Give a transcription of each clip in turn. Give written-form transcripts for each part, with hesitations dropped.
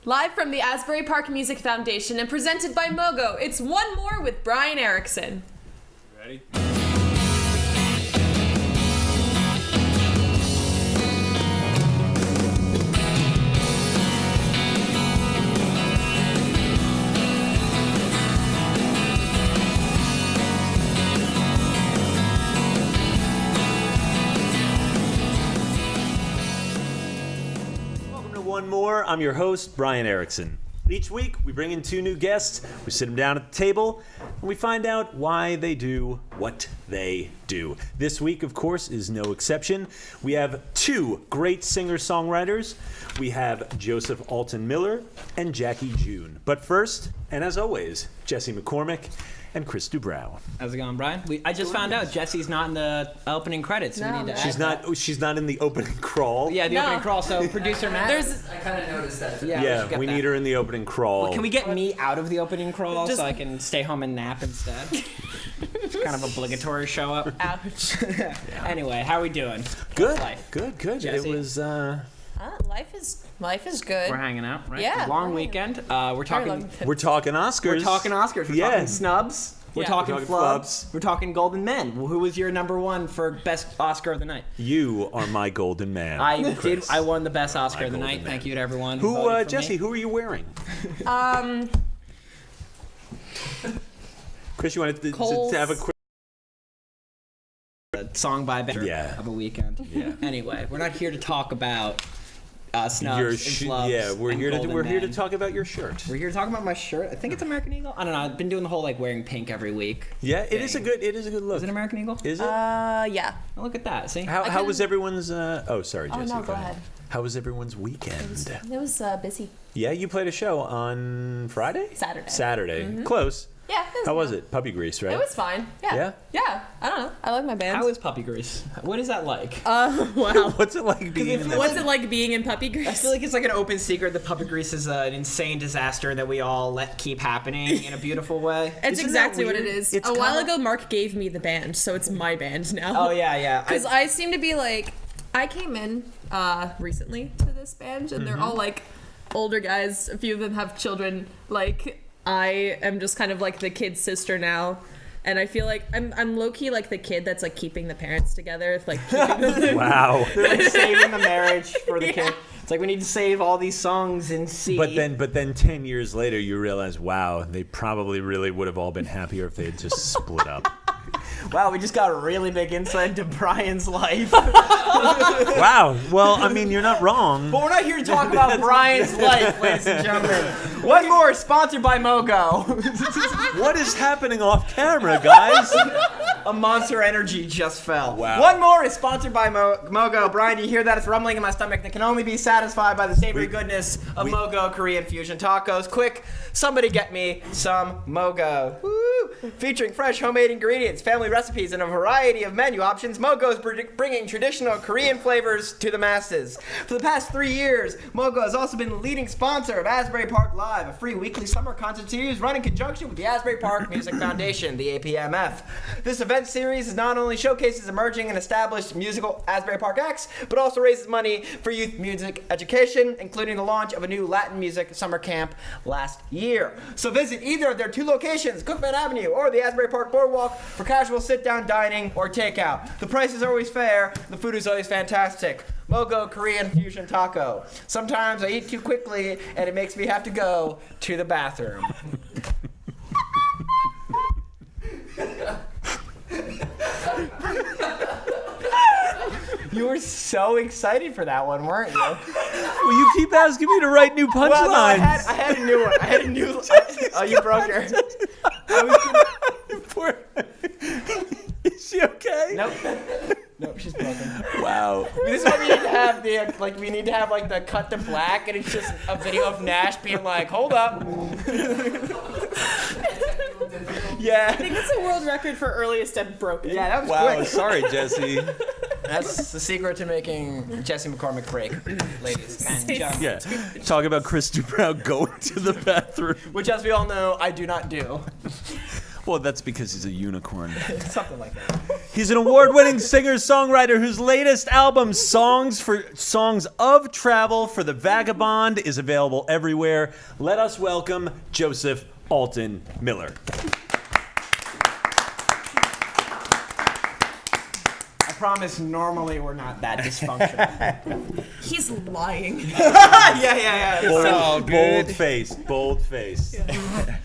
Live from the Asbury Park Music Foundation and presented by Mogo, it's One More with Brian Erickson. Ready? One More. I'm your host, Brian Erickson. Each week, we bring in two new guests, we sit them down at the table, and we find out why they do what they do. This week, of course, is no exception. We have two great singer-songwriters. We have Joseph Alton Miller and Jackie June. But first, and as always, Jesse McCormick and Chris Dubrow. How's it going, Brian? I just found out Jesse's not in the opening credits. So we need to She's not in the opening crawl. Yeah, the opening crawl. So producer Matt. I kind of noticed that. Yeah, we need her in the opening crawl. Well, can we get me out of the opening crawl so I can stay home and nap instead? It's kind of obligatory show up. Ouch. Anyway, how are we doing? Good. Life? Good. Jesse? It was. Life is good. We're hanging out, right? Yeah. Long weekend. We're talking. We're talking Oscars. We're talking Oscars. We're talking snubs. We're talking flubs. We're talking Golden Men. Who was your number one for best Oscar of the night? You are my golden man. I won the best Oscar of the night. Thank you to everyone. Who, Jesse? Who are you wearing? Chris, you wanted to have a quick song by Better of a weekend. Yeah. Anyway, we're not here to talk about snubs and flubs. Yeah, we're here to talk about your shirt. We're here to talk about my shirt. I think it's American Eagle. I don't know. I've been doing the whole wearing pink every week. Yeah, it is a good look. Is it American Eagle? Is it? Yeah. Oh, look at that. See? How was everyone's? Oh, sorry, Jesse. No, go ahead. How was everyone's weekend? It was busy. Yeah, you played a show on Friday. Saturday. Mm-hmm. Close. Yeah. How was it? Puppy Grease, right? It was fine. Yeah. Yeah. I don't know. I like my band. How is Puppy Grease? What is that like? Wow. What's it like being? What's it like being in Puppy Grease? I feel like it's like an open secret that Puppy Grease is an insane disaster that we all let keep happening in a beautiful way. It's exactly what it is. It's a while ago, Mark gave me the band, so it's my band now. Oh, yeah. Because I seem to be like, I came in recently to this band, and they're all like older guys. A few of them have children. Like, I am just kind of like the kid's sister now. And I feel like I'm low-key like the kid that's like keeping the parents together, like keeping them. Wow. They're like saving the marriage for the kid. It's like we need to save all these songs in C. But then 10 years later, you realize, wow, they probably really would have all been happier if they had just split up. Wow, we just got a really big insight into Brian's life. Wow. Well, I mean, you're not wrong. But we're not here to talk about Brian's life, ladies and gentlemen. One More, sponsored by Mogo. What is happening off camera, guys? A Monster Energy just fell. Wow. One More is sponsored by Mogo. Brian, do you hear that? It's rumbling in my stomach that can only be satisfied by the savory goodness of Mogo Korean fusion tacos. Quick, somebody get me some Mogo. Woo! Featuring fresh homemade ingredients, family recipes, and a variety of menu options, Mogo is bringing traditional Korean flavors to the masses. For the past 3 years, Mogo has also been the leading sponsor of Asbury Park Live, a free weekly summer concert series run in conjunction with the Asbury Park Music Foundation, the APMF. This event series not only showcases emerging and established musical Asbury Park acts, but also raises money for youth music education, including the launch of a new Latin music summer camp last year. So visit either of their two locations, Cookman Avenue or the Asbury Park Boardwalk, for casual sit-down dining or takeout. The price is always fair, the food is always fantastic. Mogo Korean Fusion Taco. Sometimes I eat too quickly and it makes me have to go to the bathroom. You were so excited for that one, weren't you? Well, you keep asking me to write new punchlines. Well, no, I had a new one. I had a new. Oh, you broke her. Is she okay? Nope, she's broken. Wow. This is why we need to have the cut to black, and it's just a video of Nash being like, "Hold up." Yeah. I think it's a world record for earliest ever broken. Yeah, that was quick. Sorry, Jesse. That's the secret to making Jesse McCormick break, ladies and gentlemen. Yeah. Talk about Chris Dubrow going to the bathroom. Which, as we all know, I do not do. Well, that's because he's a unicorn. Something like that. He's an award-winning singer-songwriter whose latest album, Songs of Travel for the Vagabond, is available everywhere. Let us welcome Joseph Alton Miller. I promise normally we're not that dysfunctional. He's lying. yeah. Bold face. Yeah.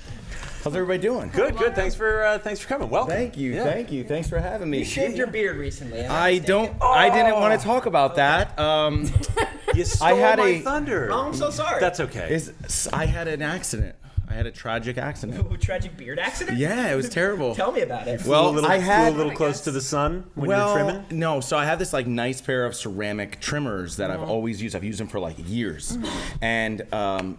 How's everybody doing? Good. Thanks for coming. Welcome. Thank you. Thanks for having me. You shaved your beard recently. I didn't want to talk about that. You stole my thunder. Oh, I'm so sorry. That's okay. I had an accident. I had a tragic accident. Ooh, tragic beard accident? Yeah, it was terrible. Tell me about it. Well, flew a little close to the sun when you were trimming? No, so I have this like nice pair of ceramic trimmers that I've always used. I've used them for like years. And I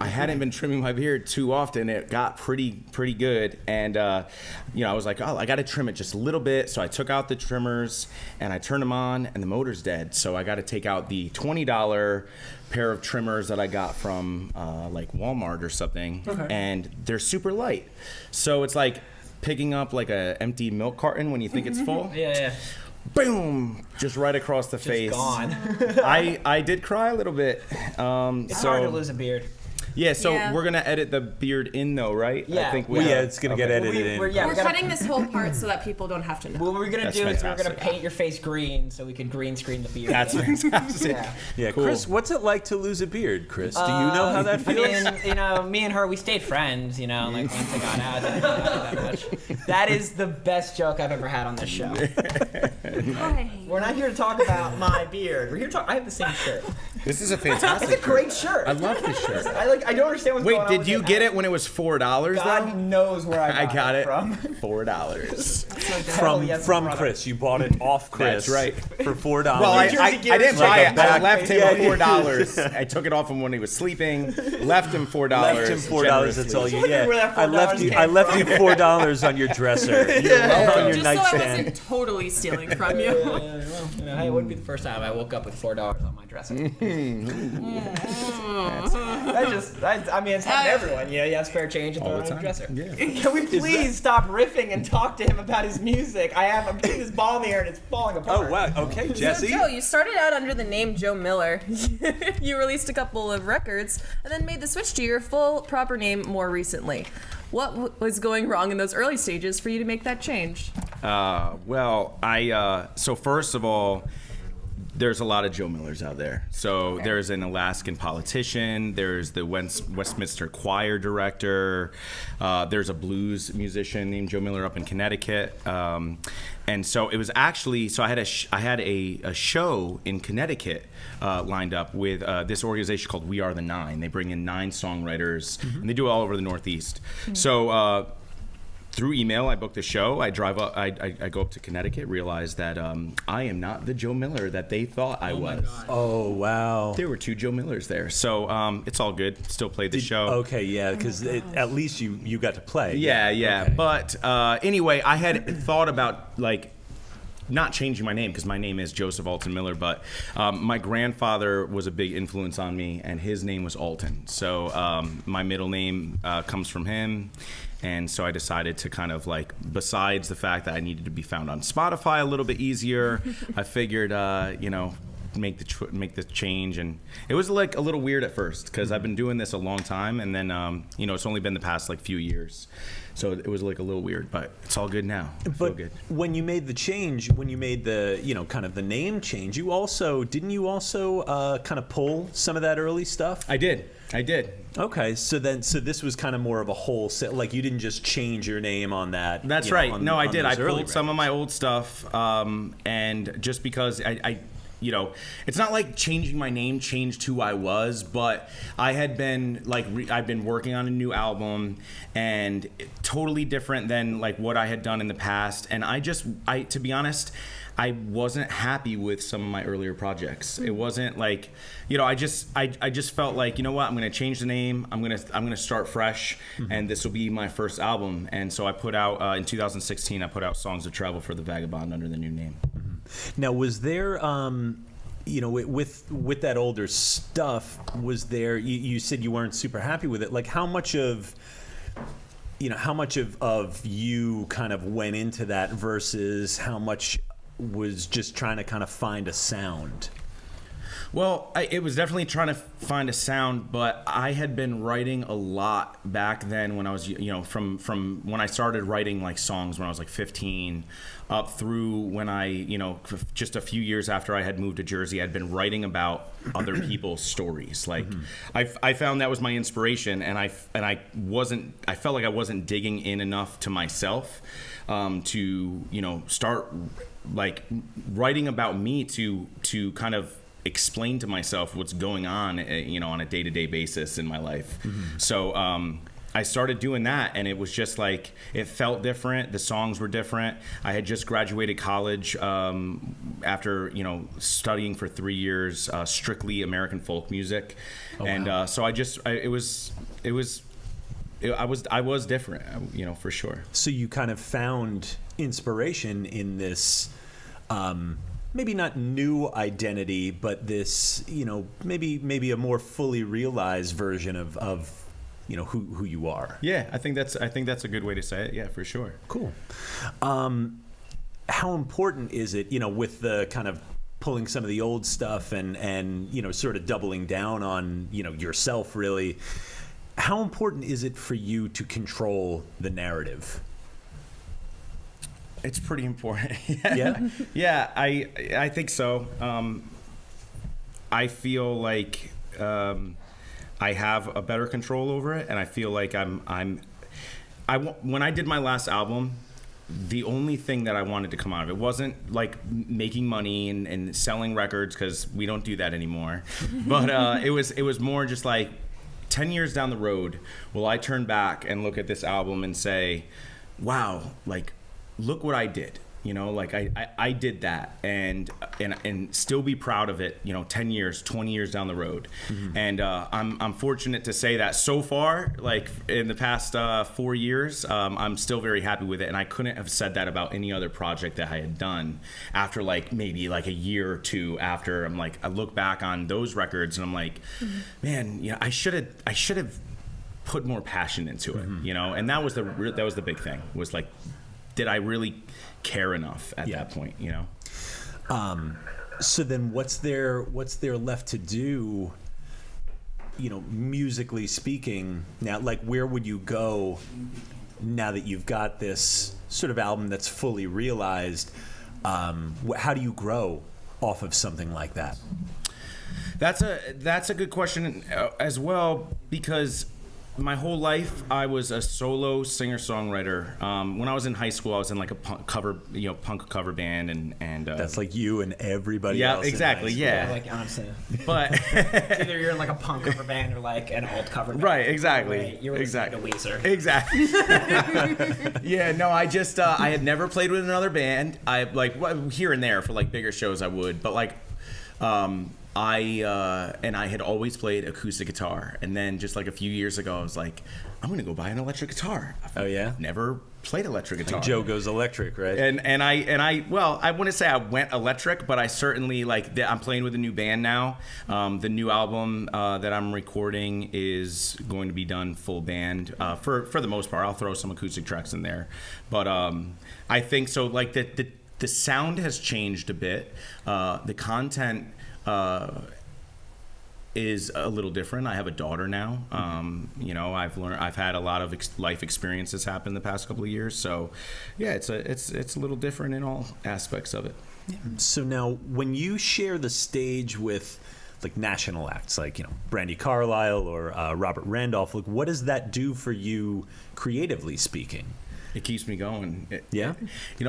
hadn't been trimming my beard too often. It got pretty good. And I was like, I got to trim it just a little bit. So I took out the trimmers and I turned them on and the motor's dead. So I got to take out the $20 pair of trimmers that I got from like Walmart or something, and they're super light. So it's like picking up like a empty milk carton when you think it's full. Yeah. Boom! Just right across the face. Gone. I did cry a little bit. It's hard to lose a beard. Yeah, so we're gonna edit the beard in though, right? Yeah. I think it's gonna get edited in. We're cutting this whole part so that people don't have to know. What we're gonna do is we're gonna fantastic. paint your face green so we can green screen the beard. That's fantastic. Yeah, Cool. Chris, what's it like to lose a beard, Chris? Do you know how that I feels? mean, me and her, we stayed friends, like once I got out, I didn't like it that much. That is the best joke I've ever had on this show. We're not here to talk about my beard. We're here to talk, I have the same shirt. This is a fantastic. It's a great shirt. I love this shirt. I don't understand what's going on. Wait, did you get it when it was $4 God though? knows where I got it from. $4. From Chris. You bought it off Chris. That's right. For $4. Well, I didn't buy it. I left him Yeah, $4. I took it off him when he was sleeping. Left him $4. Left him $4. That's all you. Yeah. Where that I left you $4 on your dresser. On your Just so I nightstand. wasn't totally stealing from you. Hey, it wouldn't be the first time I woke up with $4 on my dresser. It's happened to everyone. Yeah, he has spare change and throw it on the dresser. Yeah. Can we please stop riffing and talk to him about his music? I'm putting this ball in the air and it's falling apart. Oh wow. Okay, Jesse. So Joe, you started out under the name Joe Miller. You released a couple of records and then made the switch to your full proper name more recently. What was going wrong in those early stages for you to make that change? So first of all, there's a lot of Joe Millers out there. So there's an Alaskan politician. There's the Westminster choir director. There's a blues musician named Joe Miller up in Connecticut. And so it was actually, so I had a show in Connecticut lined up with this organization called We Are the Nine. They bring in 9 songwriters, and they do it all over the Northeast. So through email, I booked a show. I drive up. I go up to Connecticut. Realize that I am not the Joe Miller that they thought I was. Oh wow. There were 2 Joe Millers there, so it's all good. Still played the show. Okay, yeah, because at least you got to play. Yeah. Okay. But anyway, I had thought about not changing my name because my name is Joseph Alton Miller, but my grandfather was a big influence on me, and his name was Alton. So my middle name comes from him. And so I decided to kind of besides the fact that I needed to be found on Spotify a little bit easier, I figured, make the change. And it was a little weird at first because I've been doing this a long time, and then it's only been the past few years, so it was a little weird, but it's all good now. I feel good. When you made the change, when you made the kind of the name change, didn't you also kind of pull some of that early stuff? I did. Okay, so this was kind of more of a whole set. You didn't just change your name on that. That's right. I did. I pulled some of my old stuff, and just because I it's not like changing my name changed who I was, but I had been I've been working on a new album, and totally different than what I had done in the past. And to be honest, I wasn't happy with some of my earlier projects. It wasn't I just felt you know what, I'm gonna change the name. I'm gonna start fresh, and this will be my first album. And so I put out in 2016. I put out Songs of Travel for the Vagabond under the new name. Now, was there, with that older stuff, was there? You said you weren't super happy with it. How much of how much of you kind of went into that versus how much was just trying to kind of find a sound? Well, it was definitely trying to find a sound, but I had been writing a lot back then when I was, from when I started writing like songs when I was like 15 up through when I, just a few years after I had moved to Jersey, I'd been writing about other people's stories. Like I found that was my inspiration, and I felt like I wasn't digging in enough to myself to, start like writing about me to kind of explain to myself what's going on, on a day-to-day basis in my life. So I started doing that, and it was just like, it felt different. The songs were different. I had just graduated college after, studying for 3 years, strictly American folk music. Oh, and wow. So I was different, for sure. So you kind of found inspiration in this, maybe not new identity, but this, maybe a more fully realized version of who you are. Yeah, I think that's a good way to say it. Yeah, for sure. Cool. How important is it, with the kind of pulling some of the old stuff and sort of doubling down on, yourself really, how important is it for you to control the narrative? It's pretty important. Yeah? Yeah, I think so. I feel like I have a better control over it, and I feel like when I did my last album, the only thing that I wanted to come out of it wasn't like making money and selling records, because we don't do that anymore. But it was more just like 10 years down the road, will I turn back and look at this album and say, wow, like, look what I did, like I did that and still be proud of it, 10 years, 20 years down the road. And I'm fortunate to say that so far, like in the past 4 years, I'm still very happy with it. And I couldn't have said that about any other project that I had done after like maybe like a year or two after. I'm like, I look back on those records and I'm like, man, I should have put more passion into it, and that was the big thing, was like, did I really care enough at that point, So then what's there left to do, musically speaking now? Like, where would you go now that you've got this sort of album that's fully realized? How do you grow off of something like that? That's a good question as well, because my whole life I was a solo singer-songwriter. When I was in high school, I was in like a punk cover band, and that's like you and everybody else. Yeah, exactly. Yeah, like honestly. But either you're in like a punk cover band or like an alt cover band. Right, exactly. Right. You're listening to Weezer. Exactly. Yeah, no, I just I had never played with another band. I like here and there for like bigger shows I would, but like I had always played acoustic guitar, and then just like a few years ago, I was like, I'm gonna go buy an electric guitar. Oh yeah, never played electric guitar. Like Joe goes electric, right? And I well, I wouldn't say I went electric, but I certainly I'm playing with a new band now. The new album that I'm recording is going to be done full band for the most part. I'll throw some acoustic tracks in there, but I think so. Like the sound has changed a bit. The content is a little different. I have a daughter now. I've had a lot of life experiences happen the past couple of years. So, yeah, it's a little different in all aspects of it. So now, when you share the stage with like national acts, like Brandi Carlile or Robert Randolph, like what does that do for you creatively speaking? It keeps me going. Yeah.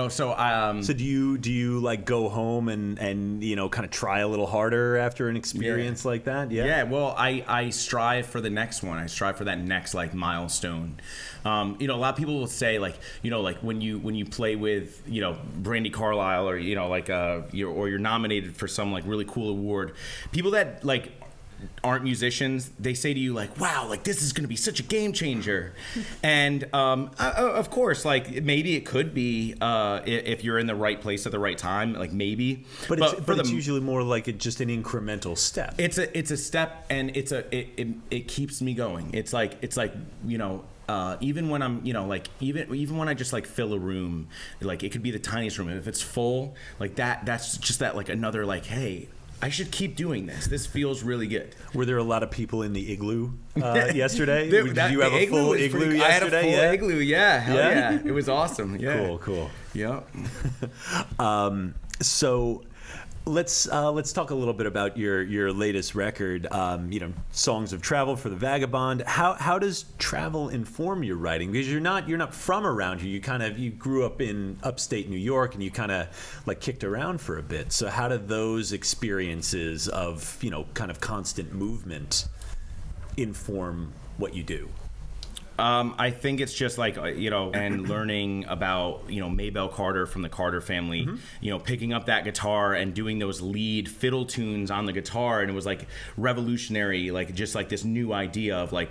So do you like go home and kind of try a little harder after an experience like that? Yeah. Yeah. Well, I strive for the next one. I strive for that next like milestone. A lot of people will say like when you play with Brandi Carlile or you're nominated for some like really cool award, people that like aren't musicians, they say to you like, wow, like this is going to be such a game changer. And of course, like maybe it could be if you're in the right place at the right time, like maybe. But it's usually more like just an incremental step. It's a step, and it keeps me going. It's like even when I'm, like even when I just like fill a room, like it could be the tiniest room, and if it's full, like that's just that like another like, hey, I should keep doing this. This feels really good. Were there a lot of people in the igloo yesterday? Did you have a igloo full igloo yesterday? I had a full igloo. Yeah, hell yeah. It was awesome. Yeah. Cool. Yeah. So let's talk a little bit about your latest record. Songs of Travel for the Vagabond. How does travel inform your writing? Because you're not from around here. You grew up in upstate New York, and you kind of like kicked around for a bit. So how did those experiences of kind of constant movement inform what you do? I think it's just like, and learning about, Maybelle Carter from the Carter family, picking up that guitar and doing those lead fiddle tunes on the guitar. And it was like revolutionary, like just like this new idea of like,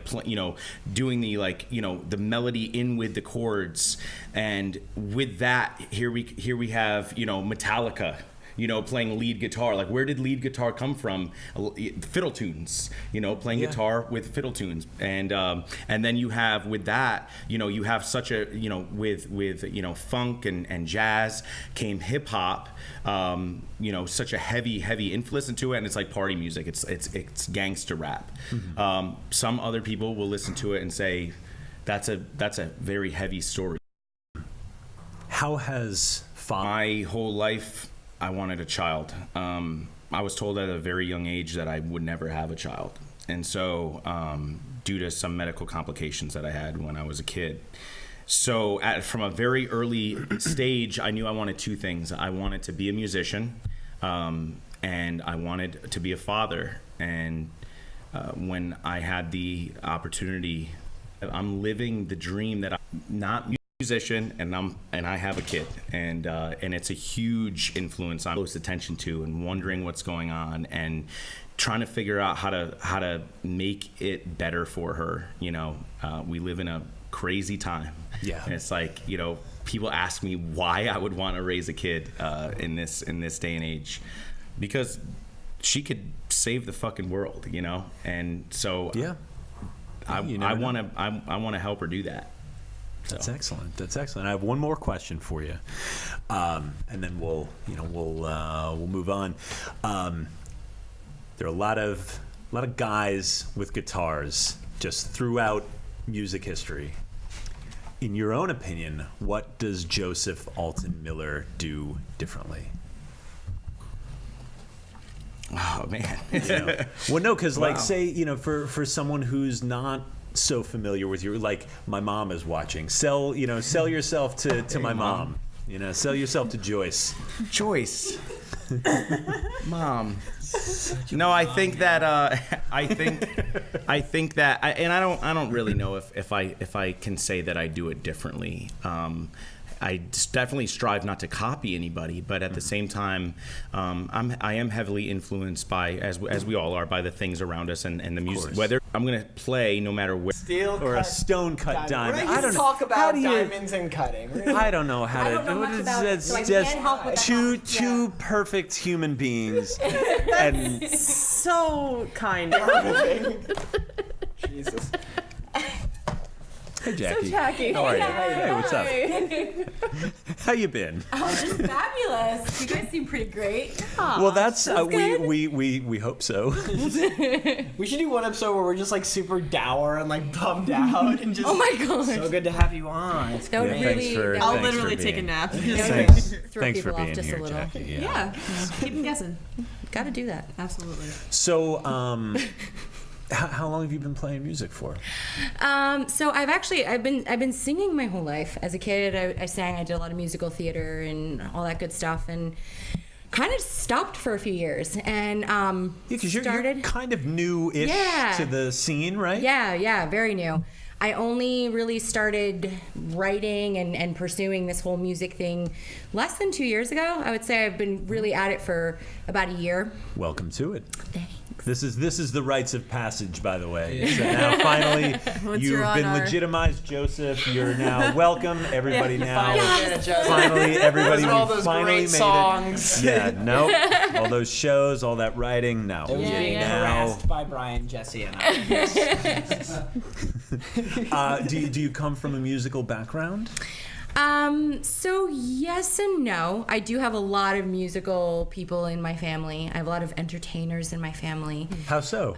doing the like, the melody in with the chords. And with that, here we have, Metallica, playing lead guitar. Like, where did lead guitar come from? Fiddle tunes, playing guitar with fiddle tunes. And then you have with that, you have such a, with funk and jazz came hip hop, such a heavy influence into it. And it's like party music. It's gangster rap. Mm-hmm. Some other people will listen to it and say, that's a very heavy story. How has my whole life, I wanted a child. I was told at a very young age that I would never have a child. And so, due to some medical complications that I had when I was a kid. So from a very early stage, I knew I wanted two things. I wanted to be a musician, and I wanted to be a father. And when I had the opportunity, I'm living the dream that I'm not musician, and I have a kid, and it's a huge influence I'm close attention to, and wondering what's going on and trying to figure out how to make it better for her. We live in a crazy time. Yeah. And it's like, people ask me why I would want to raise a kid in this day and age, because she could save the fucking world, and so yeah, I want to help her do that. That's excellent. I have one more question for you, and then we'll move on. There are a lot of guys with guitars just throughout music history. In your own opinion, what does Joseph Alton Miller do differently? Oh man. Well, no, because like say for someone who's not so familiar with you, like my mom is watching, sell yourself to my mom. Sell yourself to Joyce. Mom. No, I think that I think that and I don't really know if I can say that I do it differently. I definitely strive not to copy anybody, but at the same time, I am heavily influenced by, as we all are, by the things around us and the music. Whether I'm going to play no matter where, steel or a stone cut diamond. I don't talk about diamonds and cutting. Really? I don't know how to. It's just two perfect human beings, and so kind. Jesus. Hey, Jackie. So Jackie. How are you? Hi. Hey, what's up? How you been? Oh, just fabulous. You guys seem pretty great. Aww, well, that's we hope so. We should do one episode where we're just like super dour and like bummed out and just. Oh my god. So good to have you on. That would really. I'll literally take a nap. Thanks for being just here, a little. Jackie. Yeah. Keep them guessing. Got to do that. Absolutely. So, how long have you been playing music for? So I've been singing my whole life. As a kid, I sang. I did a lot of musical theater and all that good stuff, and kind of stopped for a few years. And because you're kind of new-ish to the scene, right? Yeah, very new. I only really started writing and pursuing this whole music thing less than 2 years ago. I would say I've been really at it for about a year. Welcome to it. Thanks. This is the rites of passage, by the way. So now finally you've been legitimized, Joseph. You're now welcome. Everybody now. Finally, everybody. All those finally great made songs. It. Yeah, no. All those shows, all that writing. No. It was being harassed by Brian, Jesse, and I. Do you come from a musical background? So yes and no. I do have a lot of musical people in my family. I have a lot of entertainers in my family. How so?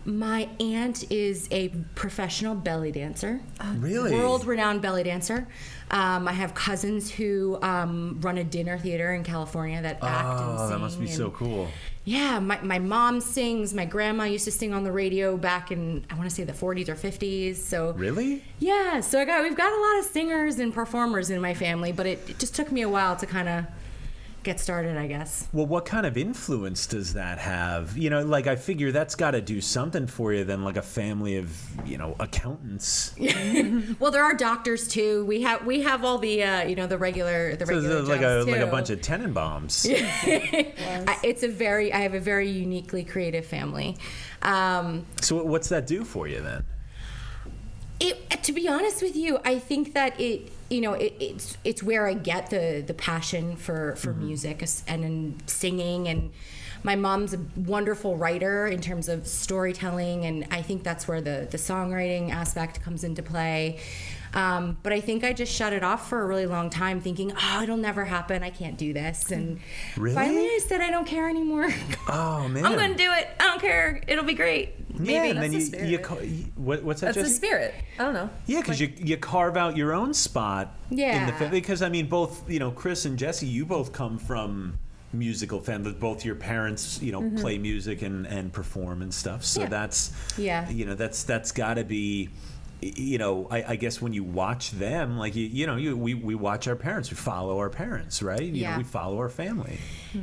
My aunt is a professional belly dancer. Really? World-renowned belly dancer. I have cousins who run a dinner theater in California that act and sing. Oh, that must be so cool. Yeah, my mom sings. My grandma used to sing on the radio back in, I want to say, the 40s or 50s. So Really? yeah, so we've got a lot of singers and performers in my family, but it just took me a while to kind of get started, I guess. Well, what kind of influence does that have? You know, like I figure that's got to do something for you than like a family of, accountants. Well, there are doctors too. We have all the the regular So jobs it's like too. a bunch of Tenenbaums. I have a very uniquely creative family. So what's that do for you then? To be honest with you, I think that it's where I get the passion for music and in singing, and my mom's a wonderful writer in terms of storytelling, and I think that's where the songwriting aspect comes into play. But I think I just shut it off for a really long time, thinking, it'll never happen. I can't do this. And Really? finally I said, I don't care anymore. Oh man, I'm going to do it. I don't care. It'll be great. Yeah, Maybe. and then That's the what's that? That's the Jesse? spirit. I don't know. Yeah, because you carve out your own spot in the Yeah. family. Because I mean, both Chris and Jesse, you both come from musical families. Both your parents, play music and perform and stuff. So that's that's got to be. I guess when you watch them, like we watch our parents, we follow our parents, right? We follow our family.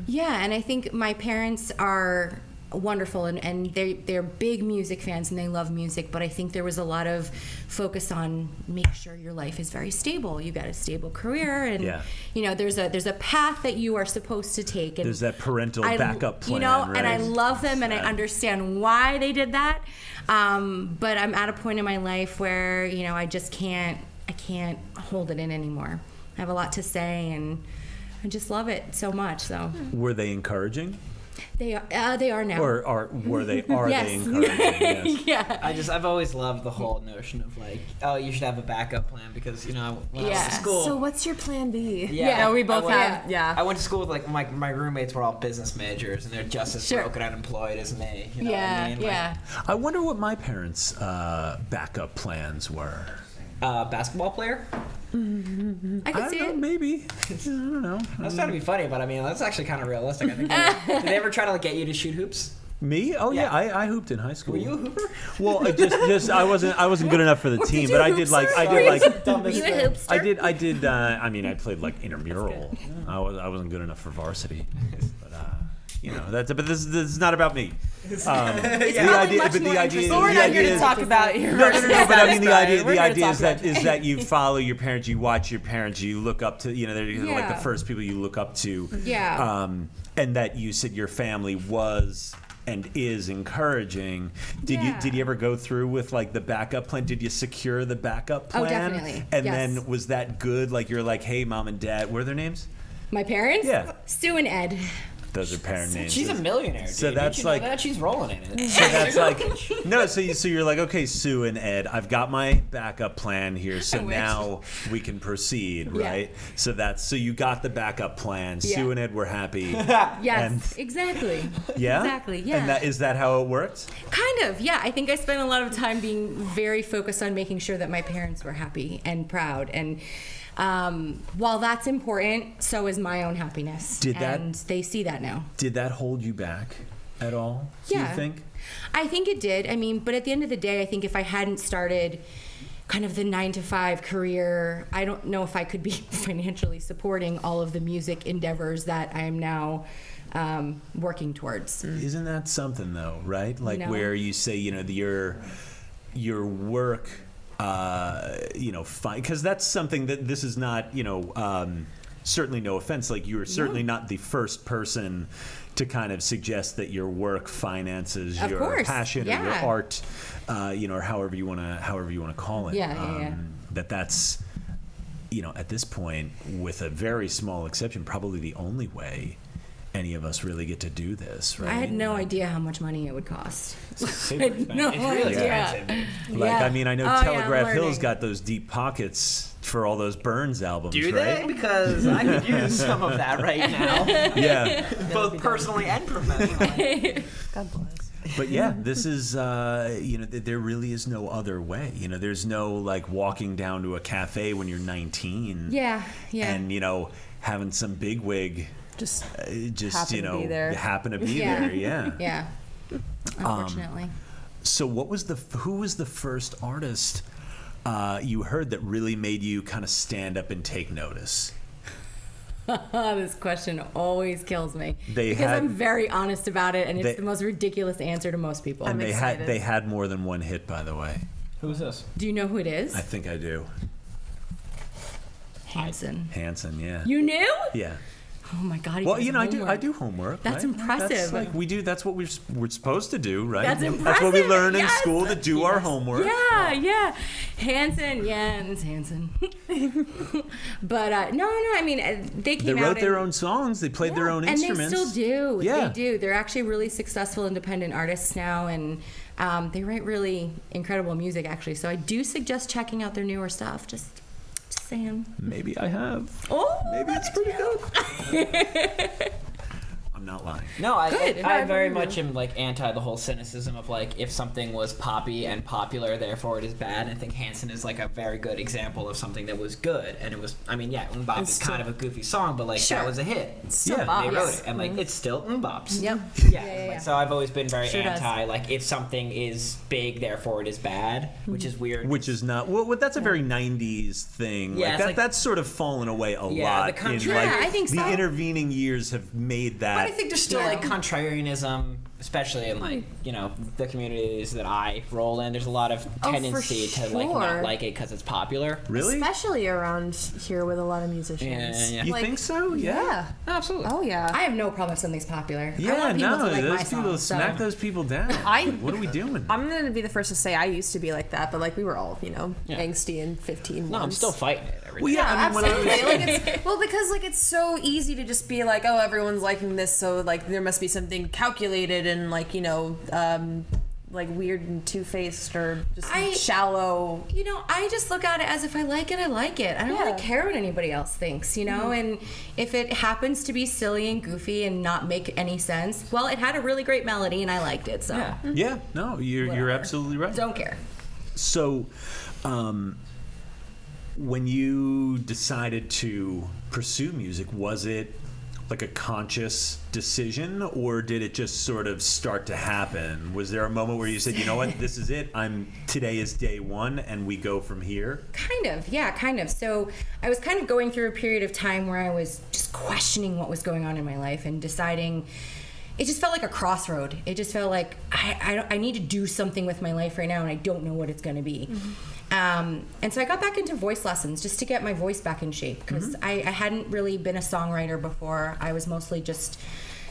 Yeah, and I think my parents are wonderful, and they're big music fans and they love music, but I think there was a lot of focus on make sure your life is very stable. You got a stable career, and there's a path that you are supposed to take. And there's that parental backup plan, right? And I love them, and I understand why they did that. But I'm at a point in my life where I just can't hold it in anymore. I have a lot to say, and I just love it so much. So were they encouraging? They are now. Or were they? Are Yes. they encouraging? Yes. Yeah. I've always loved the whole notion of like, you should have a backup plan because when I went to school. So what's your plan B? Yeah, we both have. Yeah. I went to school with like my roommates were all business majors and they're just as broke and unemployed as me. You know what I mean? I wonder what my parents' backup plans were. Basketball player? I could see it. Maybe. I don't know. I was trying to be funny, but I mean that's actually kind of realistic. I think. Did they ever try to like get you to shoot hoops? Me? Oh yeah, I hooped in high school. Were you a hooper? Well, I wasn't good enough for the team, but I did like You a hoopster? I did. I mean, I played like intramural. I wasn't good enough for varsity, but but this is not about me. The idea is We're not here to talk about your no. But I mean, the idea is that that you follow your parents, you watch your parents, you look up to, they're like the Yeah. first people you look up to. Yeah. And that you said your family was and is encouraging. Did you ever go through with like the backup plan? Did you secure the backup plan? Oh, definitely. And Yes. then was that good? Like you're like, hey, mom and dad, what are their names? My parents? Yeah. Sue and Ed. Those are parent names. She's a millionaire. Dude. So that's Didn't you know like- that? She's rolling in it. So that's like no. So you're like, okay, Sue and Ed, I've got my backup plan here. So now we can proceed, right? So you got the backup plan. Yeah. Sue and Ed were happy. Yes, exactly. Yeah. Exactly. Yeah. And is that how it worked? Kind of, yeah. I think I spent a lot of time being very focused on making sure that my parents were happy and proud. And while that's important, so is my own happiness. And they see that now. Did that hold you back at all? Do you think? I think it did. I mean, but at the end of the day, I think if I hadn't started kind of the 9-to-5 career, I don't know if I could be financially supporting all of the music endeavors that I am now working towards. Isn't that something though, right? Like where you say, your work, because that's something that this is not, certainly no offense, like you were certainly not the first person to kind of suggest that your work finances Of your course, passion or your yeah. art, or however you want to call it. Yeah. That's at this point, with a very small exception, probably the only way any of us really get to do this, right? I had no idea how much money it would cost. Super expensive. No It's really idea. expensive. Like, Yeah. I mean, I know Oh, yeah, I'm Telegraph Hill's learning. got those deep pockets for all those Burns albums, Do right? they? Because I could use some of that right now, Yeah. both personally and professionally. God bless. But yeah, this is, there really is no other way. There's no like walking down to a cafe when you're 19. Yeah. And, having some bigwig Just just, happen to be there. happen to be Yeah. there. Yeah. Yeah. Unfortunately. So who was the first artist you heard that really made you kind of stand up and take notice? This question always kills me They because had- I'm very honest about it, and it's They- the most ridiculous answer to most people. And excited. they had more than one hit, by the way. Who's this? Do you know who it is? I think I do. Hanson. Hanson, yeah. You knew? Yeah. Oh my God. he Well, does I homework. do homework. That's right? impressive. That's like we do. That's what we're supposed to do, right? That's That's what we impressive, learn in yes. school to do our homework. Yeah. Hanson, it's Hanson. But no. I mean, they came They out wrote their and- own songs. They played their own and instruments. they still do. Yeah. They do. They're actually really successful independent artists now, and they write really incredible music, actually. So I do suggest checking out their newer stuff. Just saying. Maybe I have. Oh, Maybe it's pretty good. I'm not lying. No, I Good. very much am like anti the whole cynicism of like if something was poppy and popular, therefore it is bad. And I think Hanson is like a very good example of something that was good, and it was. I mean, yeah, Mbop is kind of a goofy song, but like Sure. that was a hit. Still Yeah. They bops. wrote it, and like it's still Mbop's. Yep. Yeah. Like, so I've always been very Sure does. anti like if something is big, therefore it is bad, which is weird. Which is not. Well, that's a very '90s thing. Yeah, like it's that. like- That's sort of fallen away a Yeah, lot. the country- in, like, Yeah, I think the so. intervening years have made that. But I think there's still Yeah. like contrarianism, especially in like the communities that I roll in. There's a lot of for tendency to like sure. not like it because it's popular. Really? Especially around here with a lot of musicians. Yeah. You Like, think so? Yeah. Absolutely. Oh yeah. I have no problem if something's popular. I Yeah, want people no, to like those my people songs, smack so. those people down. What are we doing? I'm gonna be the first to say I used to be like that, but like we were all, Yeah. angsty and 15. No, I'm once. still fighting it every Well, day. yeah, I mean, when I was, Absolutely. Like well, because like it's so easy to just be like, oh, everyone's liking this, so like there must be something calculated and like like weird and two-faced or just shallow. I just look at it as if I like it, I like it. I don't Yeah. really care what anybody else thinks, And if it happens to be silly and goofy and not make any sense, well, it had a really great melody and I liked it, so Yeah. yeah, no, you're Whatever. absolutely right. don't care. So, when you decided to pursue music, was it like a conscious decision, or did it just sort of start to happen? Was there a moment where you said, you know what, this is it, today is day one and we go from here? Kind of. So I was kind of going through a period of time where I was just questioning what was going on in my life and deciding. It just felt like a crossroad. It just felt like I need to do something with my life right now, and I don't know what it's going to be. And so I got back into voice lessons just to get my voice back in shape, because I hadn't really been a songwriter before. I was mostly just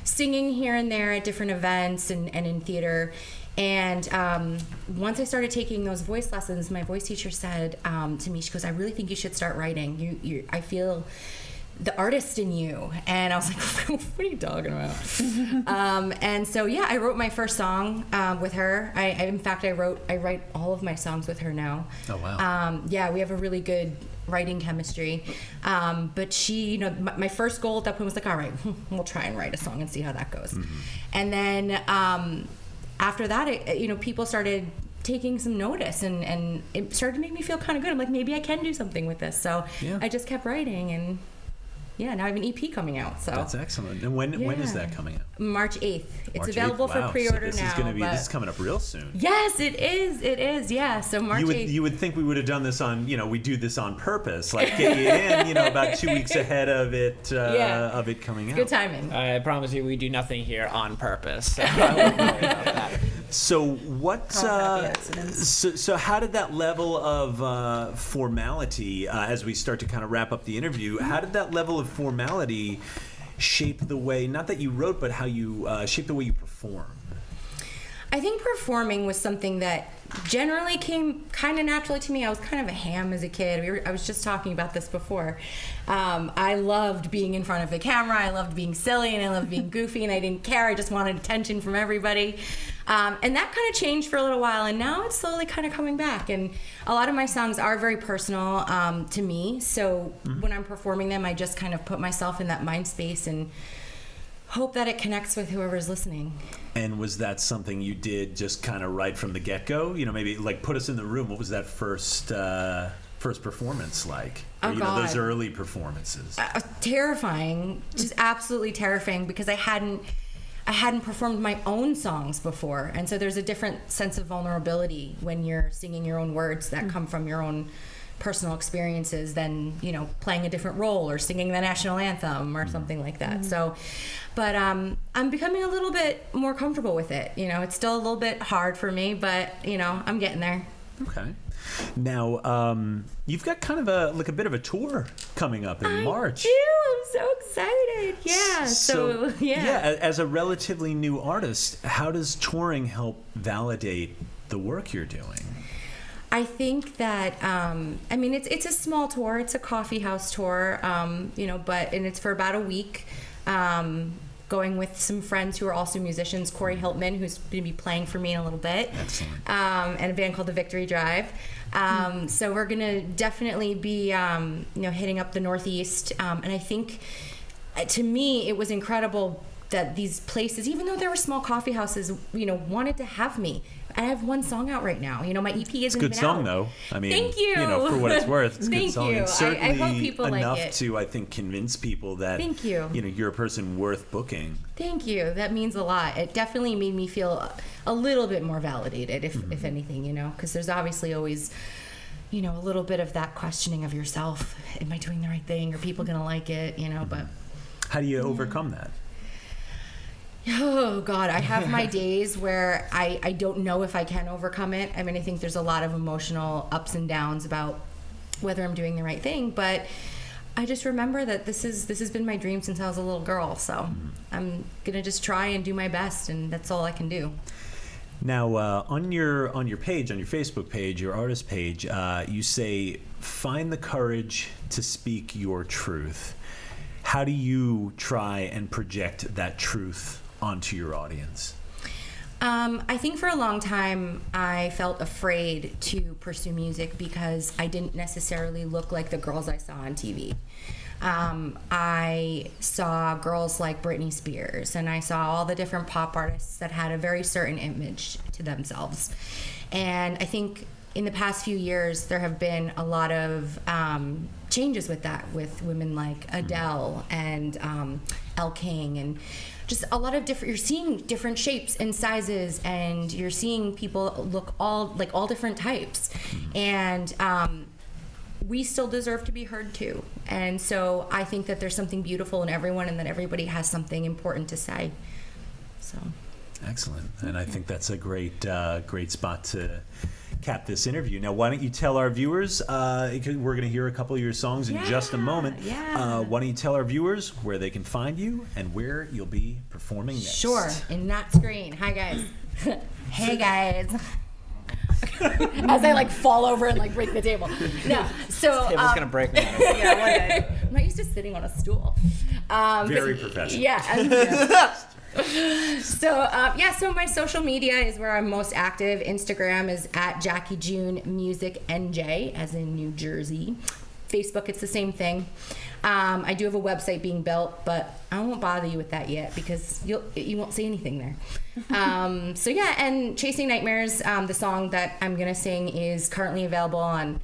singing here and there at different events and in theater. And once I started taking those voice lessons, my voice teacher said to me, she goes, I really think you should start writing. I feel the artist in you. And I was like, what are you talking about? And so, yeah, I wrote my first song with her. I write all of my songs with her now. Oh, wow. Yeah, we have a really good writing chemistry. But she, my first goal at that point was like, all right, we'll try and write a song and see how that goes. And then after that, people started taking some notice, and it started to make me feel kind of good. I'm like, maybe I can do something with this. So Yeah. I just kept writing, and yeah, now I have an EP coming out. So That's excellent. And when is Yeah. that coming out? March 8th. It's March available 8th? for Wow. pre-order So now. this is coming up real soon. Yes, it is. It is. Yeah. So March 8th. You would think we would have done this on, we do this on purpose, like get you in, about 2 weeks ahead of it, Yeah. of it coming out. Good timing. I promise you, we do nothing here on purpose. So I won't worry about that. So what? happy accidents. So how did that level of formality, as we start to kind of wrap up the interview, how did that level of formality shape the way, not that you wrote, but how you shape the way you perform? I think performing was something that generally came kind of naturally to me. I was kind of a ham as a kid. I was just talking about this before. I loved being in front of the camera. I loved being silly, and I loved being goofy, and I didn't care. I just wanted attention from everybody. And that kind of changed for a little while, and now it's slowly kind of coming back. And a lot of my songs are very personal to me. So when I'm performing them, I just kind of put myself in that mind space and hope that it connects with whoever's listening. And was that something you did just kind of right from the get-go? You know, maybe like put us in the room. What was that first performance like? Oh, God. Those early performances. Terrifying, just absolutely terrifying, because I hadn't performed my own songs before, and so there's a different sense of vulnerability when you're singing your own words that come from your own personal experiences than, you know, playing a different role or singing the national anthem or something like that. So, but I'm becoming a little bit more comfortable with it. You know, it's still a little bit hard for me, but, you know, I'm getting there. Okay. Now, you've got kind of a bit of a tour coming up in March. I'm so excited. Yeah. So yeah. As a relatively new artist, how does touring help validate the work you're doing? I think that I mean it's a small tour. It's a coffee house tour, you know, and it's for about a week. Going with some friends who are also musicians, Corey Hiltman, who's going to be playing for me in a little bit. Excellent. And a band called the Victory Drive. So we're going to definitely be, you know, hitting up the Northeast. And I think, to me, it was incredible that these places, even though there were small coffee houses, you know, wanted to have me. I have one song out right now. You know, my EP isn't even out. It's a good song, though. I mean, thank you. You know, for what it's worth, it's a good song. Thank you. And certainly I hope people enough like it. to, I think, convince people that, thank you. You know, you're a person worth booking. Thank you. That means a lot. It definitely made me feel a little bit more validated, if anything, you know, because there's obviously always, you know, a little bit of that questioning of yourself. Am I doing the right thing? Are people going to like it? You know, but. How do you overcome that? Oh, God, I have my days where I don't know if I can overcome it. I mean, I think there's a lot of emotional ups and downs about whether I'm doing the right thing, but I just remember that this has been my dream since I was a little girl, so I'm going to just try and do my best, and that's all I can do. Now, on your page, on your Facebook page, your artist page, you say, find the courage to speak your truth. How do you try and project that truth onto your audience? I think for a long time I felt afraid to pursue music because I didn't necessarily look like the girls I saw on TV. I saw girls like Britney Spears, and I saw all the different pop artists that had a very certain image to themselves. And I think in the past few years there have been a lot of changes with that, with women like Adele and Elle King, and just a lot of different, you're seeing different shapes and sizes, and you're seeing people look all different types. And we still deserve to be heard too. And so I think that there's something beautiful in everyone, and that everybody has something important to say. So. Excellent. And I think that's a great spot to cap this interview. Now, why don't you tell our viewers, we're going to hear a couple of your songs in just a moment. Yeah. Why don't you tell our viewers where they can find you and where you'll be performing next? Sure, in Not Screen. Hi, guys. Hey, guys. As I fall over and break the table. No, so Table's gonna break me. Yeah, one day. I'm not used to sitting on a stool. Very professional. Yeah. So my social media is where I'm most active. Instagram is at Jackie June Music NJ, as in New Jersey. Facebook, it's the same thing. I do have a website being built, but I won't bother you with that yet because you won't see anything there. And Chasing Nightmares, the song that I'm gonna sing, is currently available on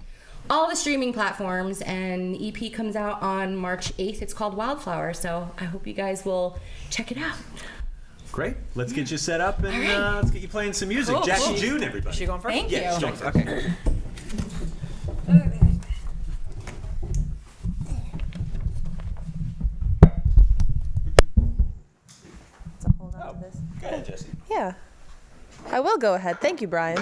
all the streaming platforms, and the EP comes out on March 8th. It's called Wildflower, so I hope you guys will check it out. Great. Let's get you set up, and let's get you playing some music. Cool, Jackie cool. June, everybody. Is she going first? Thank Yeah, you. she's going first. Okay. Hold on to this. Go ahead, Jesse. Yeah. I will go ahead. Thank you, Brian.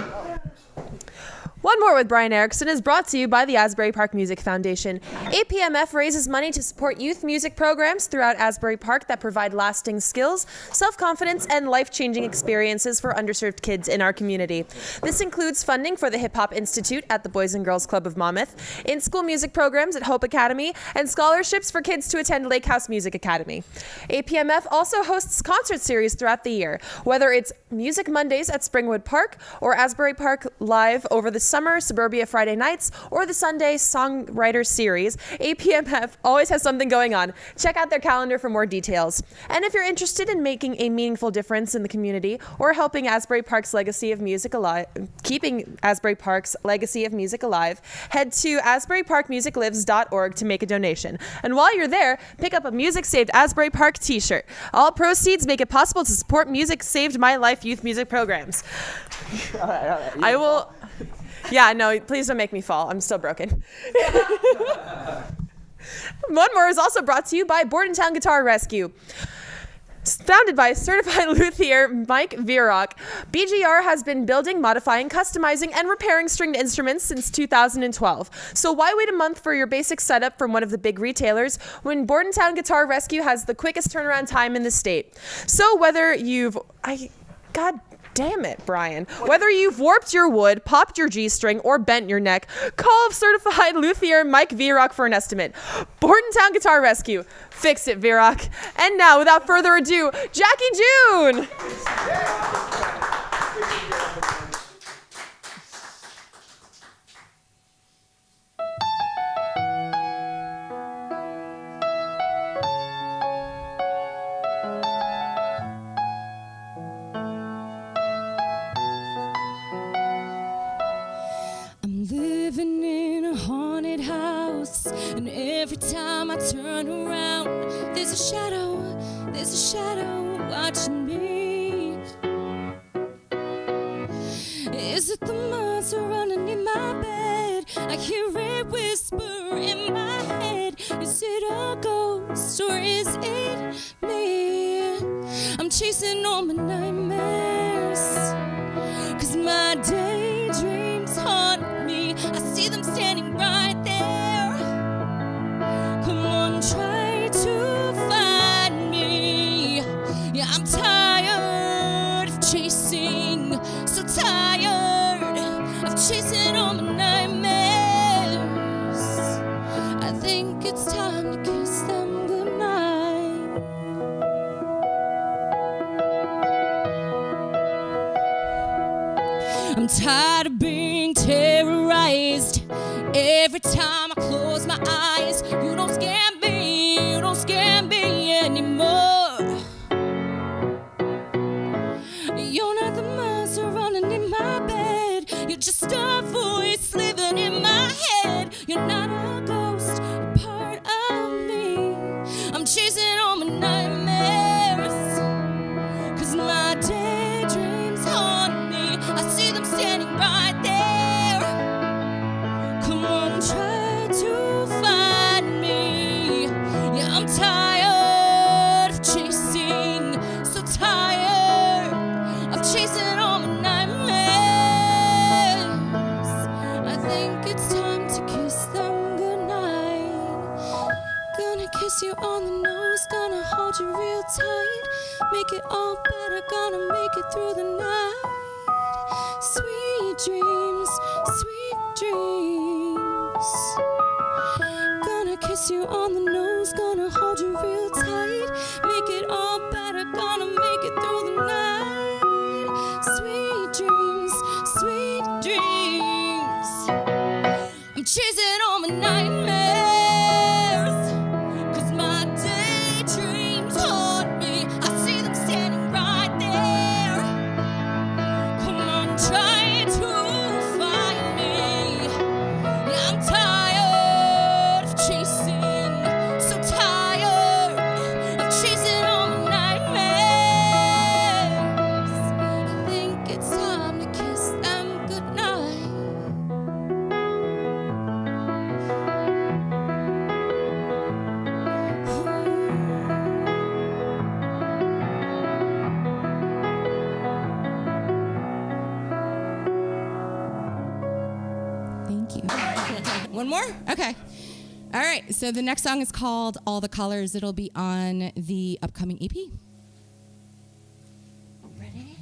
One More with Brian Erickson is brought to you by the Asbury Park Music Foundation. APMF raises money to support youth music programs throughout Asbury Park that provide lasting skills, self-confidence, and life-changing experiences for underserved kids in our community. This includes funding for the Hip Hop Institute at the Boys and Girls Club of Monmouth, in-school music programs at Hope Academy, and scholarships for kids to attend Lake House Music Academy. APMF also hosts concert series throughout the year, whether it's Music Mondays at Springwood Park or Asbury Park Live over the summer, Suburbia Friday nights, or the Sunday Songwriter Series. APMF always has something going on. Check out their calendar for more details. And if you're interested in making a meaningful difference in the community or helping Asbury Park's legacy of music alive, keeping Asbury Park's legacy of music alive, head to asburyparkmusiclives.org to make a donation. And while you're there, pick up a Music Saved Asbury Park t-shirt. All proceeds make it possible to support Music Saved My Life youth music programs. All right. I will... Yeah, no, please don't make me fall. I'm still broken. One More is also brought to you by Bordentown Guitar Rescue. Founded by certified luthier Mike Vierock, BGR has been building, modifying, customizing, and repairing stringed instruments since 2012. So why wait a month for your basic setup from one of the big retailers when Bordentown Guitar Rescue has the quickest turnaround time in the state? So whether you've... God damn it, Brian. Whether you've warped your wood, popped your G-string, or bent your neck, call certified luthier Mike Vierock for an estimate. Bordentown Guitar Rescue. Fix it, Vierock. And now, without further ado, Jackie June! Living in a haunted house, and every time I turn around, there's a shadow watching me. Is it the monster underneath my bed? I hear it whisper in my head. Is it a ghost or is it me? I'm chasing all my nightmares, 'cause my daydreams haunt me. I see them standing right there. Come on, try to find me. Yeah, I'm tired of chasing, so tired of chasing all my nightmares. I think it's time to kiss them goodnight. I'm tired of being terrorized. Every time I close my eyes, you don't scare me anymore. You're not the monster running in my bed. You're just a voice living in my head. You're not a ghost, a part of me. I'm chasing all my nightmares, 'cause my daydreams haunt me. I see them standing right there. Come on, try to find me. Yeah, I'm tired of chasing, so tired of chasing all my nightmares. I think it's time to kiss them goodnight. Gonna kiss you on the nose, gonna hold you real tight. Make it all better, gonna make it through the night. Sweet dreams, sweet dreams. Gonna kiss you on the nose, gonna hold you real tight. Make it all better, gonna make it through the night. Sweet dreams, sweet dreams. I'm chasing all my nightmares, 'cause my daydreams haunt me. I see them standing right there. Come on, try to find me. Yeah, I'm tired of chasing, so tired of chasing all my nightmares. One more? Okay. All right. So the next song is called All the Colors. It'll be on the upcoming EP. Ready?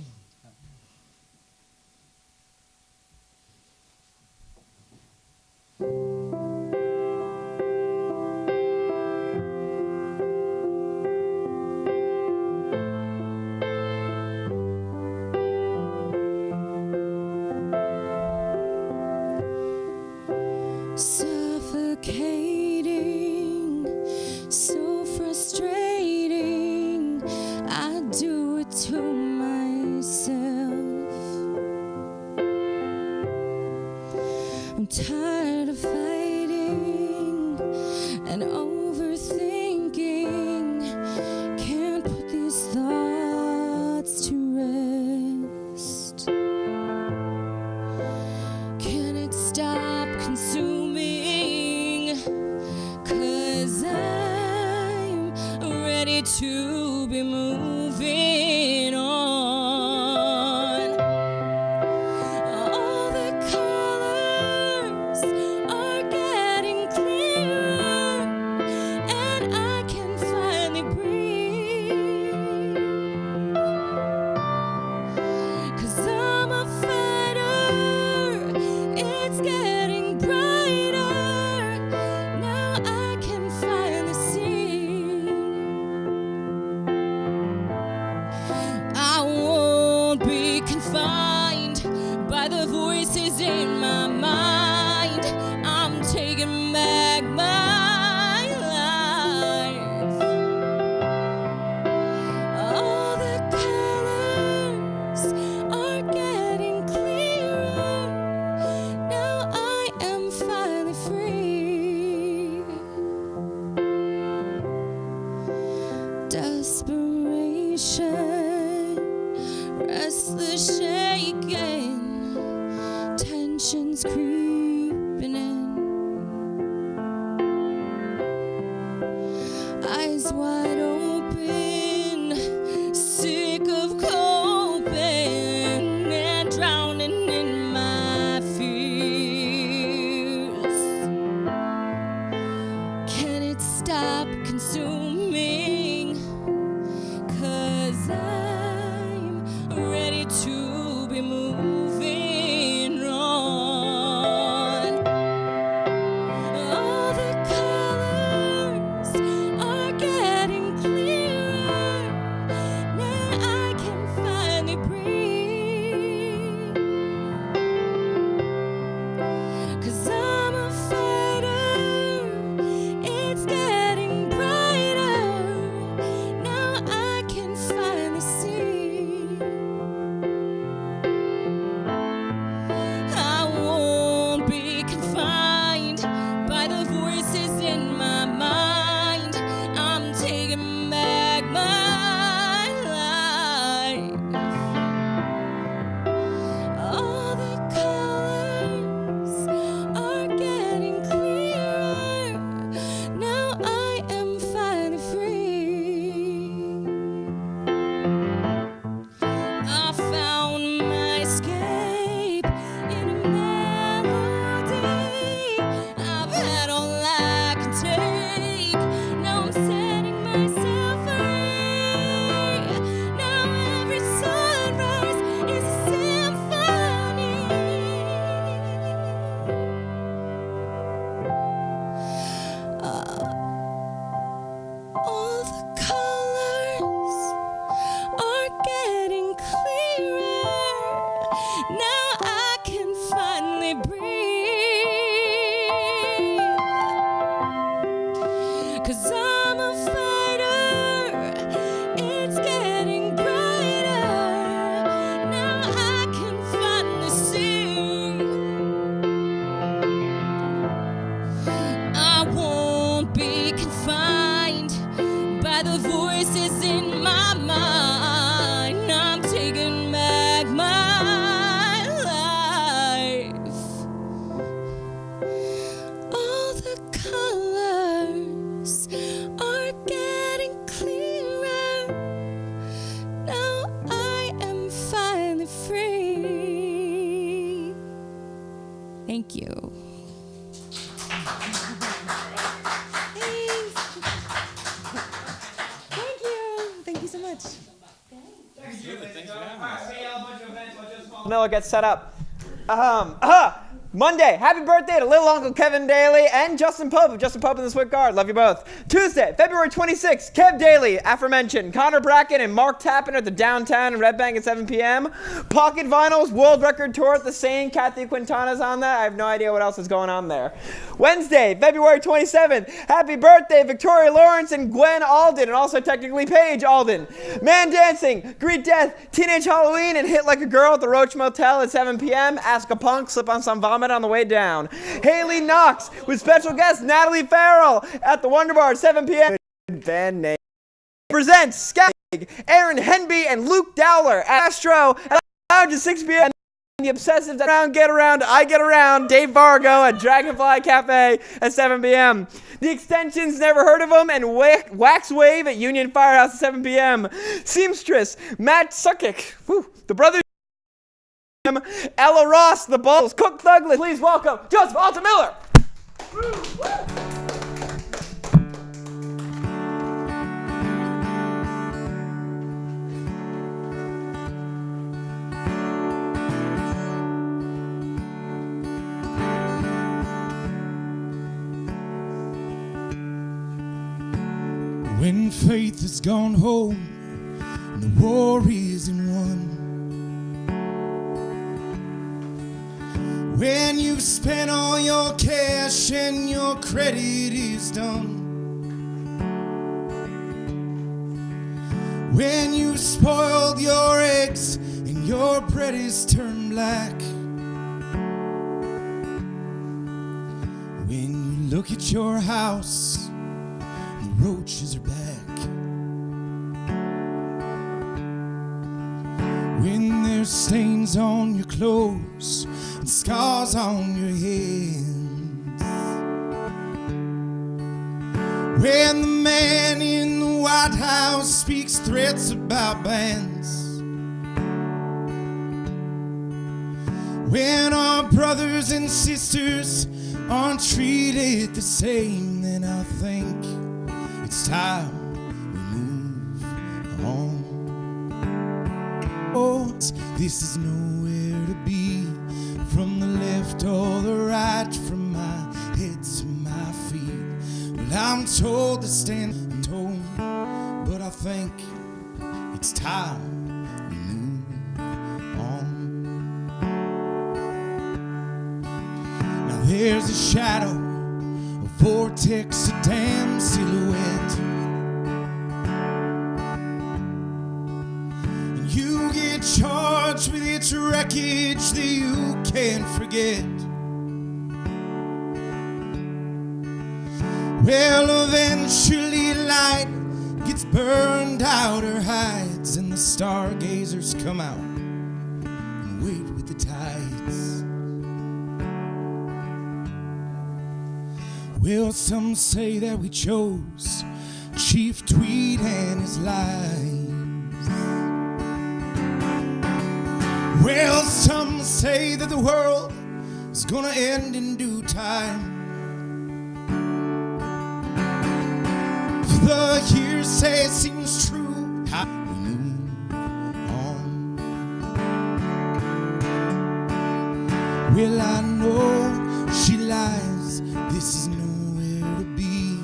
Suffocating, so frustrating. I do it to myself. I'm tired of fighting and overthinking. Can't put these thoughts to rest. Can it stop consuming? 'Cause I'm ready to be moving on. All the colors are getting clearer, and I can finally breathe. 'Cause I'm a fighter, it's getting brighter. Now I can finally see. I won't be confined by the voices in my mind. I'm taking back my life. All the colors are getting clearer. Now I am finally free. Desperation, restless shaking, tensions creeping in. Eyes wide open, sick of coping and drowning in my fears. Can it stop consuming? 'Cause I'm ready to be moving on. All the colors are getting clearer. Now I can finally breathe. 'Cause I'm a fighter, it's getting brighter. Now I can finally see. I won't be confined by the voices in my mind. I'm taking back my life. All the colors are getting clearer. Now I am finally free. I found my escape in a melody. I've had all I can take. Now I'm setting myself free. Now every sunrise is a symphony. All the colors are getting clearer. Now I can finally breathe. 'Cause I'm a fighter, it's getting brighter. Now I can finally see. I won't be confined by the voices in my mind. I'm taking back my life. All the colors are getting clearer. Now I am finally free. Thank you. Alton Miller gets set up. Monday, happy birthday to little Uncle Kevin Daly and Justin Pope of Justin Pope and the Swift Guard. Love you both. Tuesday, February 26th, Kev Daly, aforementioned, Connor Bracken and Mark Tappan at the Downtown in Red Bank at 7 p.m. Pocket Vinyls World Record Tour at the Seine. Kathy Quintana's on that. I have no idea what else is going on there. Wednesday, February 27th, happy birthday Victoria Lawrence and Gwen Alden, and also technically Paige Alden. Man Dancing, Greet Death, Teenage Halloween, and Hit Like a Girl at the Roach Motel at 7 p.m. Ask a Punk, Slip on Some Vomit on the way down. Haley Knox with special guest Natalie Farrell at the Wonder Bar at 7 p.m. Band name presents Scout, Aaron Henby and Luke Dowler at Astro at Lounge at 6 p.m. The Obsessives Get Around, I Get Around, Dave Vargo at Dragonfly Cafe at 7 p.m. The Extensions, Never Heard of Them, and Wax Wave at Union Firehouse at 7 p.m. Seamstress, Matt Sukic, the Brothers, Ella Ross, The Bulls, Cook Douglas. Please welcome Joseph Alton Miller. When faith has gone home and the war isn't won, when you've spent all your cash and your credit is done, when you've spoiled your eggs and your bread is turned black, when you look at your house, the roaches are back. When there's stains on your clothes and scars on your hands, when the man in the White House speaks threats about bans, when our brothers and sisters aren't treated the same, then I think it's time we move on. Oh, this is nowhere to be, from the left or the right, from my head to my feet. Well, I'm told to stand tall, but I think it's time we move on. Now there's a shadow, a vortex, a damn silhouette, and you get charged with its wreckage that you can't forget. Well, eventually light gets burned out or hides, and the stargazers come out and wait with the tides. Well, some say that we chose Chief Tweed and his lies. Well, some say that the world is gonna end in due time. If the hearsay seems true, how we move on. Well, I know she lies. This is nowhere to be,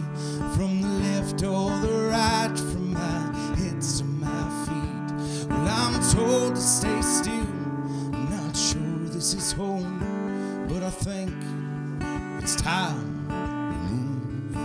from the left or the right, from my head to my feet. Well, I'm told to stay still. I'm not sure this is home, but I think it's time we move on.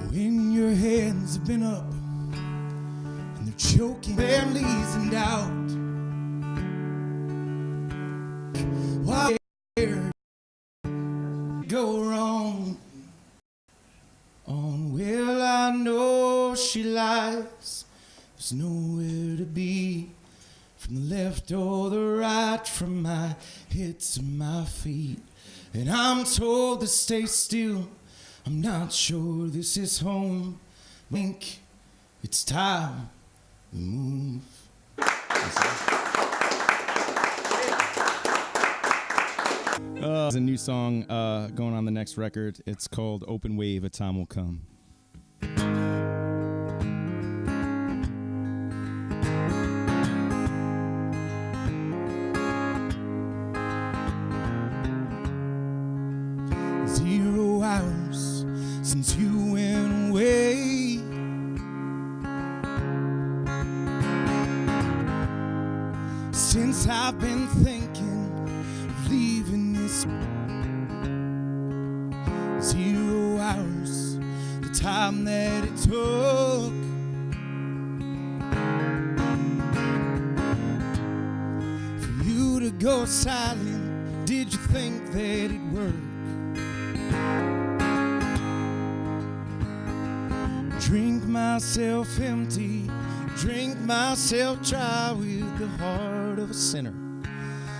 When your hands have been up and they're choking families in doubt, why go wrong on? Well, I know she lies. there's nowhere to be. From the left or the right, from my head to my feet. And I'm told to stay still, I'm not sure this is home. Think it's time to move. There's a new song going on the next record. It's called Open Wave, A Time Will Come. Since you went away, since I've been thinking of leaving this 0 hours, the time that it took for you to go silent. Did you think that it'd work? Drink myself empty, drink myself dry with the heart of a sinner.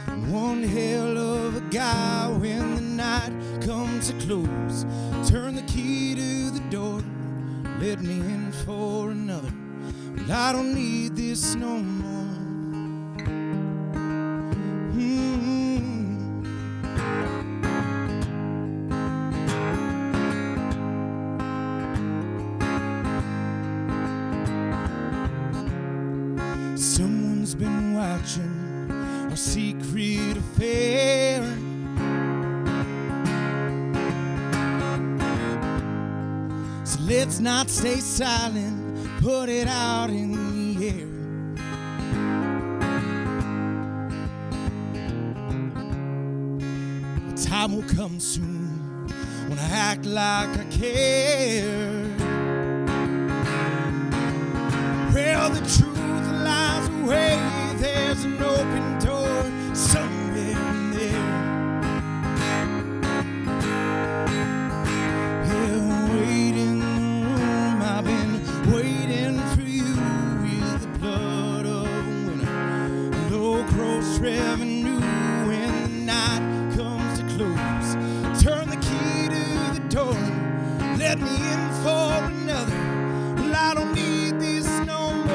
And one hell of a guy when the night comes to close. Turn the key to the door, let me in for another. Well, I don't need this no more. Someone's been watching our secret affair. So let's not stay silent, put it out in the air. The time will come soon when I act like I care. Well, the truth lies away, there's an open door somewhere in there. Yeah, wait in the room, I've been waiting for you with the blood of a winner. Low gross revenue when the night comes to close. Turn the key to the door, let me in for another. Well, I don't need this no more.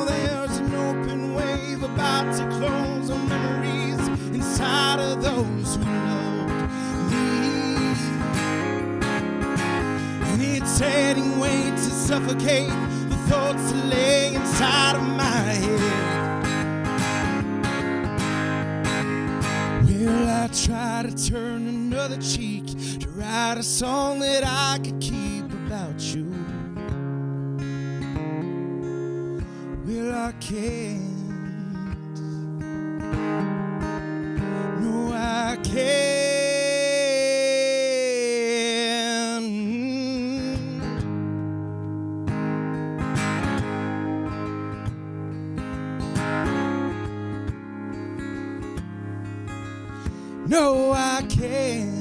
There's an open wave about to close on memories inside of those who loved me. And it's heading way to suffocate the thoughts that lay inside of my head. Well, I try to turn another cheek to write a song that I could keep about you. Well, I can't. No, I can't. No, I can't.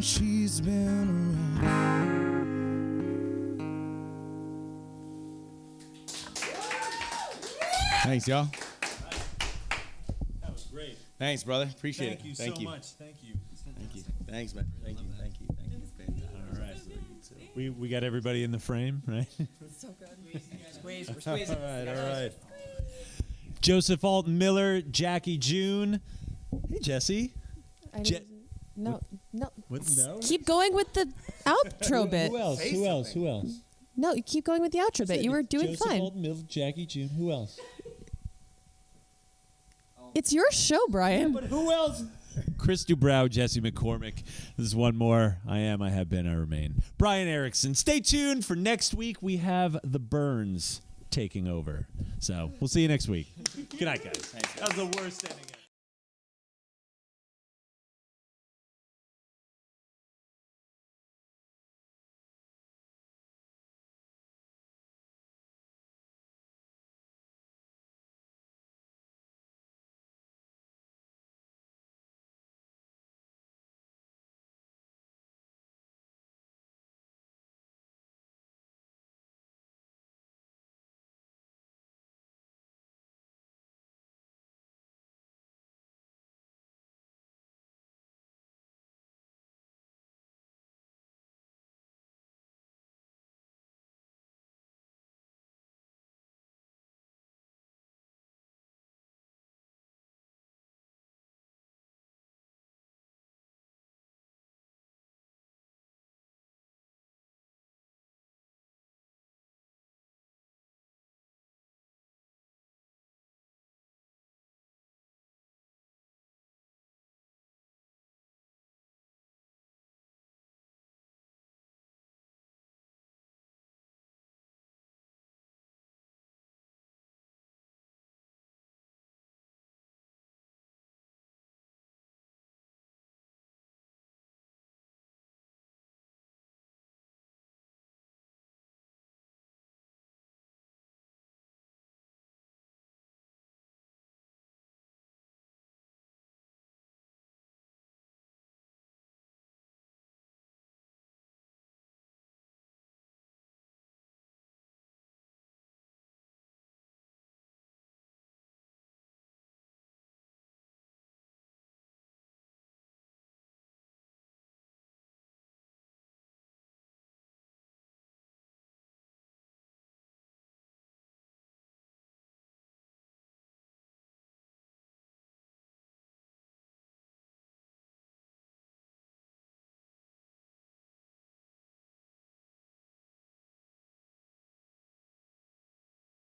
She's been around. Thanks, y'all. That was great. Thanks, brother. Appreciate it. Thank you so much. Thank you. Thank you. Thanks, man. Thank you. Thank you. Thank you. All right. We got everybody in the frame, right? So good. Squeeze, we're All squeezing. right. Joseph Alton Miller, Jackie June. Hey, Jesse. No. What? No. Keep going with the outro bit. Who else? Who else? Who else? No, you keep going with the outro bit. You were doing Joseph, fine. Alton, Mill, Jackie, June. Who else? It's your show, Brian. But who else? Chris Dubrow, Jesse McCormick. This is One More. I am, I have been, I remain. Brian Erickson. Stay tuned for next week. We have the Burns taking over. So we'll see you next week. Good night, guys. That was the worst ending.